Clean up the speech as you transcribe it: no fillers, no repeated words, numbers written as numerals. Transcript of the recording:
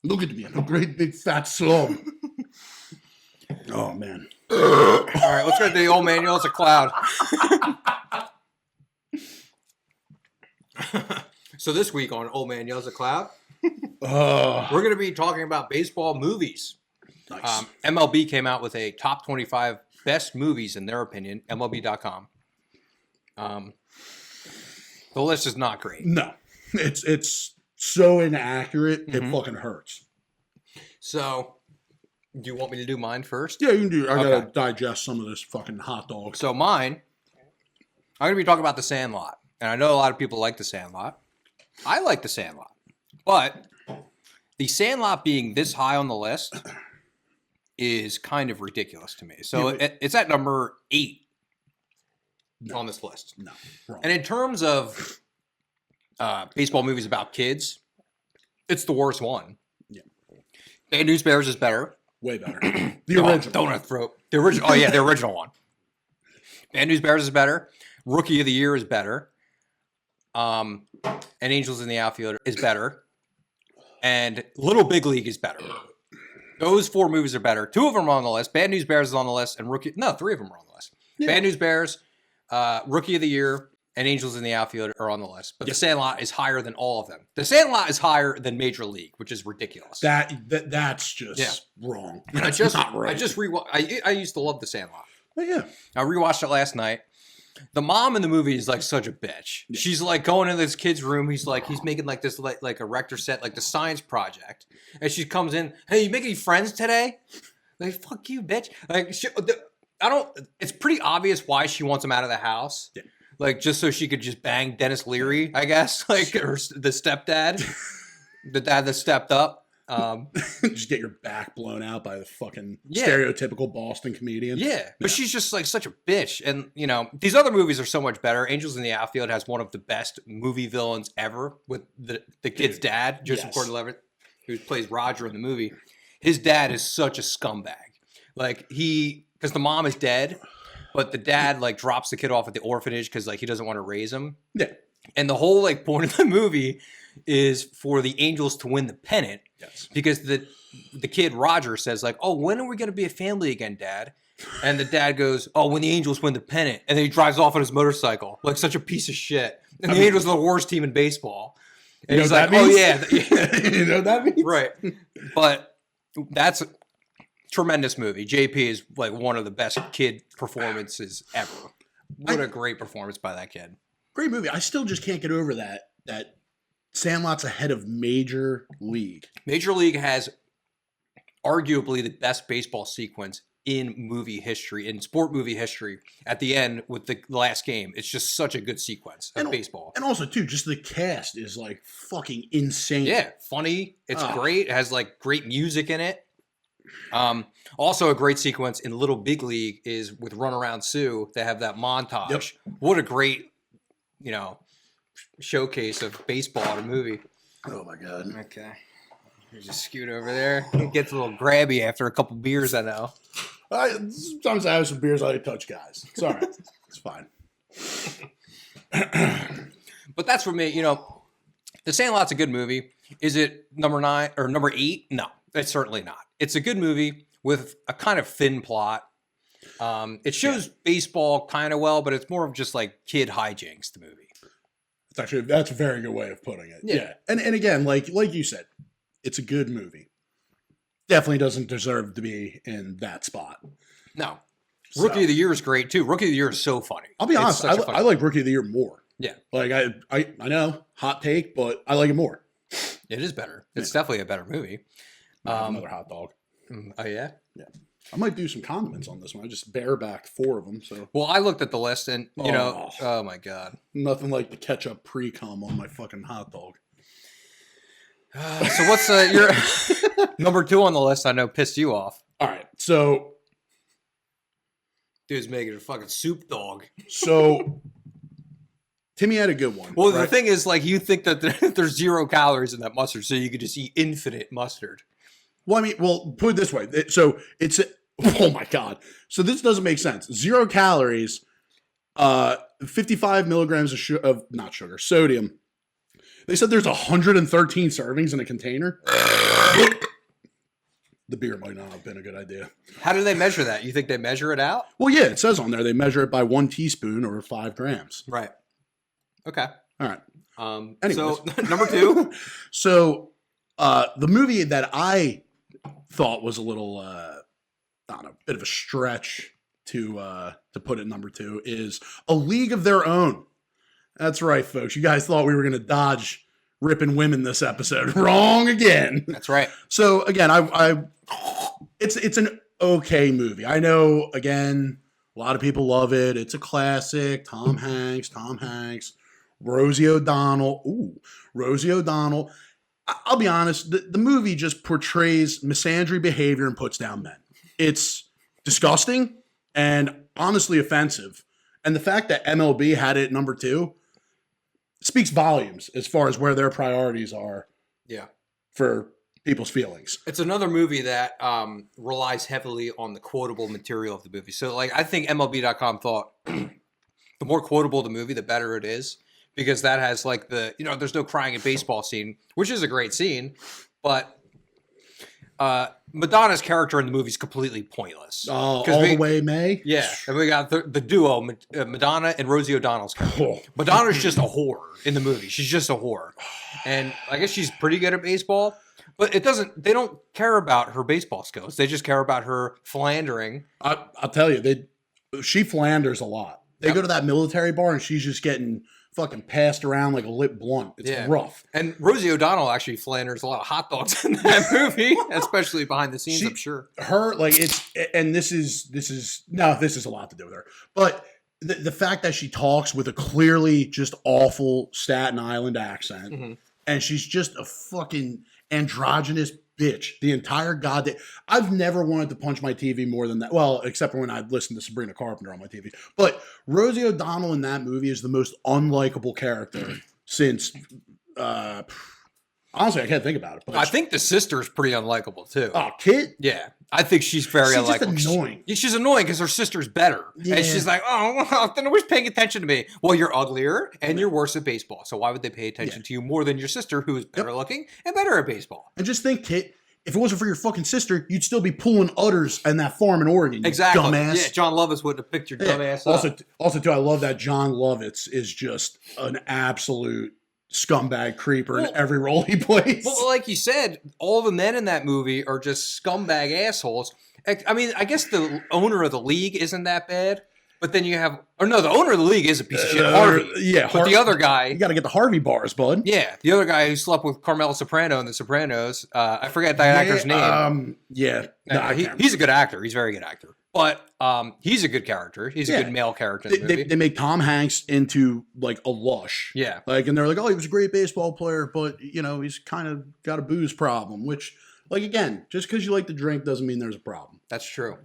Look at me. I'm a great big fat slob. Oh, man. All right, let's go to the Old Man Yells a Cloud. So this week on Old Man Yells a Cloud, we're going to be talking about baseball movies. Nice. MLB came out with a top 25 best movies in their opinion, MLB.com. The list is not great. No. It's so inaccurate, it fucking hurts. So, do you want me to do mine first? Yeah, you can do. I gotta digest some of this fucking hot dog. So mine, I'm going to be talking about The Sandlot. And I know a lot of people like The Sandlot. I like The Sandlot. But The Sandlot being this high on the list is kind of ridiculous to me. So it's at number 8 on this list. No. Wrong. And in terms of baseball movies about kids, it's the worst one. Yeah. Bad News Bears is better. Way better. The original. Donut Throat. The original. Oh, yeah, the original one. Bad News Bears is better. Rookie of the Year is better. And Angels in the Outfield is better. And Little Big League is better. Those 4 movies are better. 2 of them are on the list. Bad News Bears is on the list. And 3 of them are on the list. Yeah. Bad News Bears, Rookie of the Year, and Angels in the Outfield are on the list. But The Sandlot is higher than all of them. The Sandlot is higher than Major League, which is ridiculous. That's just wrong. That's not right. I used to love The Sandlot. Oh, yeah. I rewatched it last night. The mom in the movie is like such a bitch. Yeah. She's like going into this kid's room. He's making like this like a Rector set, like the science project. And she comes in, hey, you make any friends today? Like, fuck you, bitch. Like, it's pretty obvious why she wants him out of the house. Yeah. Like, just so she could just bang Dennis Leary, I guess. Like, the stepdad. The dad that stepped up. Just get your back blown out by the fucking stereotypical Boston comedian. Yeah, but she's just like such a bitch. And, you know, these other movies are so much better. Angels in the Outfield has one of the best movie villains ever with the kid's dad, Joseph Gordon-Levitt, who plays Roger in the movie. His dad is such a scumbag. Like, because the mom is dead, but the dad, like, drops the kid off at the orphanage because, like, he doesn't want to raise him. Yeah. And the whole, like, point of the movie is for the Angels to win the pennant. Yes. Because the kid, Roger, says, like, oh, when are we going to be a family again, Dad? And the dad goes, oh, when the Angels win the pennant. And then he drives off on his motorcycle, like such a piece of shit. And the Angels are the worst team in baseball. And he's like, oh, yeah. You know what that means? Right. But that's a tremendous movie. JP is, like, one of the best kid performances ever. What a great performance by that kid. Great movie. I still just can't get over that Sandlot's ahead of Major League. Major League has arguably the best baseball sequence in movie history, in sport movie history, at the end with the last game. It's just such a good sequence of baseball. And also, too, just the cast is, like, fucking insane. Yeah, funny. It's great. It has, like, great music in it. Also a great sequence in Little Big League is with Runaround Sue. They have that montage. Yep. What a great, you know, showcase of baseball in a movie. Oh my God. Okay. You just scoot over there. It gets a little grabby after a couple beers, I know. Sometimes I have some beers I touch guys. It's all right. It's fine. But that's for me, you know, The Sandlot's a good movie. Is it number 9 or number 8? No, it's certainly not. It's a good movie with a kind of thin plot. It shows baseball kind of well, but it's more of just like kid hijinks, the movie. That's a very good way of putting it. Yeah. And again, like you said, it's a good movie. Definitely doesn't deserve to be in that spot. No. Rookie of the Year is great too. Rookie of the Year is so funny. I'll be honest, I like Rookie of the Year more. Yeah. Like I know, hot take, but I like it more. It is better. It's definitely a better movie. Another hot dog. Oh yeah? Yeah. I might do some condiments on this one. I just barebacked 4 of them. So. Well, I looked at the list and, you know, oh my God. Nothing like the ketchup pre-cum on my fucking hot dog. So what's your number 2 on the list? I know pissed you off. All right. So. Dude's making a fucking soup dog. So. Timmy had a good one. Well, right? The thing is, like, you think that there's 0 calories in that mustard, so you could just eat infinite mustard. Well, put it this way. So it's, oh my God. So this doesn't make sense. 0 calories, 55 milligrams of not sugar, sodium. They said there's 113 servings in a container. The beer might not have been a good idea. How do they measure that? You think they measure it out? Well, yeah, it says on there they measure it by 1 teaspoon or 5 grams. Right. Okay. All right. Anyways. So number 2. So the movie that I thought was a little, I don't know, bit of a stretch to put it number 2 is A League of Their Own. That's right, folks. You guys thought we were going to dodge ripping women this episode. Wrong again. That's right. So again, it's an okay movie. I know, again, a lot of people love it. It's a classic. Tom Hanks. Rosie O'Donnell. I'll be honest, the movie just portrays misandry behavior and puts down men. It's disgusting and honestly offensive. And the fact that MLB had it at number 2 speaks volumes as far as where their priorities are. Yeah. For people's feelings. It's another movie that relies heavily on the quotable material of the movie. So, like, I think MLB.com thought the more quotable the movie, the better it is. Because that has, like, the, there's no crying in baseball scene, which is a great scene. But Madonna's character in the movie is completely pointless. Oh, the way May? Yeah. And we got the duo, Madonna and Rosie O'Donnell's character. Oh. Madonna's just a whore in the movie. She's just a whore. And I guess she's pretty good at baseball. But they don't care about her baseball skills. They just care about her philandering. I'll tell you, she philanders a lot. They go to that military bar and she's just getting fucking passed around like a lit blunt. It's rough. And Rosie O'Donnell actually philanders a lot of hot dogs in that movie, especially behind the scenes, I'm sure. Her, like, this is a lot to do with her. But the fact that she talks with a clearly just awful Staten Island accent, and she's just a fucking androgynous bitch the entire goddamn. I've never wanted to punch my TV more than that. Well, except for when I listened to Sabrina Carpenter on my TV. But Rosie O'Donnell in that movie is the most unlikable character since. Honestly, I can't think about it. But I think the sister's pretty unlikable too. Oh, Kit? Yeah. I think she's very unlikable. Just annoying. She's annoying because her sister's better. Yeah. And she's like, oh, then nobody's paying attention to me. Well, you're uglier and you're worse at baseball. So why would they pay attention to you more than your sister who is better looking and better at baseball? And just think, Kit, if it wasn't for your fucking sister, you'd still be pulling udders in that farm in Oregon, you dumbass. Yeah, John Lovitz wouldn't have picked your dumbass up. Also, too, I love that John Lovitz is just an absolute scumbag creeper in every role he plays. Well, like you said, all the men in that movie are just scumbag assholes. I mean, I guess the owner of the league isn't that bad, but then you have, the owner of the league is a piece of shit, Harvey. Yeah, but the other guy, you got to get the Harvey bars, bud. Yeah, the other guy who slept with Carmela Soprano in The Sopranos. I forget that actor's name. He's a good actor. He's a very good actor. But he's a good character. He's a good male character in the movie. They make Tom Hanks into like a lush. Yeah. Like, and they're like, oh, he was a great baseball player, but he's kind of got a booze problem, which, like, again, just because you like to drink doesn't mean there's a problem. That's true.